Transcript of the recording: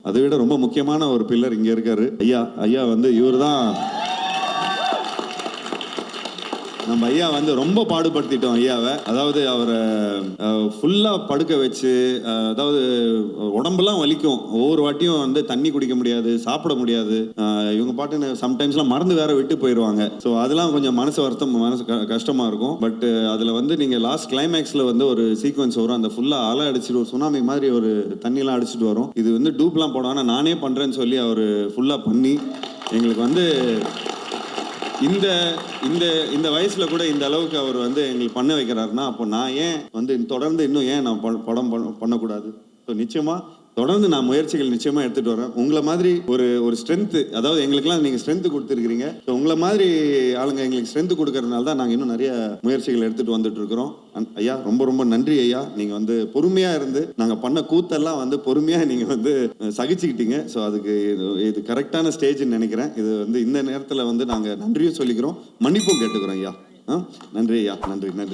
அதை விட ரொம்ப முக்கியமான ஒரு பில்லர் இங்க இருக்காரு ஐயா. ஐயா வந்து இவர் தான் நம்ம ஐயா வந்து ரொம்ப பாடுபடுத்திட்டோம் ஐயாவை. அதாவது அவரை ஃபுல்லா படுக்க வச்சு, அதாவது உடம்பெல்லாம் வலிக்கும். ஒவ்வொரு வாட்டியும் வந்து தண்ணி குடிக்க முடியாது, சாப்பிட முடியாது. இவங்க பாட்டு சம்டைம்ஸ்லாம் மறந்து வேற விட்டு போயிடுவாங்க. ஸோ அதெல்லாம் கொஞ்சம் மனசு வருத்தம், மனசு கஷ்டமா இருக்கும். பட் அதுல வந்து நீங்க லாஸ்ட் கிளைமேக்ஸ்ல வந்து ஒரு சீக்வன்ஸ் வரும். அந்த ஃபுல்லா அலை அடிச்சுட்டு ஒரு சுனாமி மாதிரி ஒரு தண்ணிலாம் அடிச்சுட்டு வரும். இது வந்து டூப்லாம் போடுவாங்க, நானே பண்றேன்னு சொல்லி அவர் ஃபுல்லா பண்ணி எங்களுக்கு வந்து இந்த இந்த இந்த வயசுல கூட இந்த அளவுக்கு அவர் வந்து எங்களுக்கு பண்ண வைக்கிறாருன்னா, அப்போ நான் ஏன் வந்து தொடர்ந்து இன்னும் ஏன் நான் படம் பண்ணக்கூடாது? ஸோ நிச்சயமா தொடர்ந்து நான் முயற்சிகள் நிச்சயமா எடுத்துட்டு வரேன். உங்களை மாதிரி ஒரு ஸ்ட்ரென்த், அதாவது எங்களுக்கெல்லாம் நீங்க ஸ்ட்ரென்த் கொடுத்துருக்கீங்க. ஸோ உங்களை மாதிரி ஆளுங்க எங்களுக்கு ஸ்ட்ரென்த் கொடுக்கறதுனால தான் நாங்கள் இன்னும் நிறைய முயற்சிகள் எடுத்துட்டு வந்துட்டு இருக்கிறோம். ஐயா ரொம்ப ரொம்ப நன்றி ஐயா. நீங்க வந்து பொறுமையா இருந்து நாங்க பண்ண கூத்தெல்லாம் வந்து பொறுமையா நீங்க வந்து சகிச்சுக்கிட்டீங்க. ஸோ அதுக்கு இது கரெக்டான ஸ்டேஜ்னு நினைக்கிறேன். இது வந்து இந்த நேரத்தில் வந்து நாங்கள் நன்றியும் சொல்லிக்கிறோம், மன்னிப்பும் கேட்டுக்கிறோம் ஐயா. நன்றி ஐயா, நன்றி நன்றி.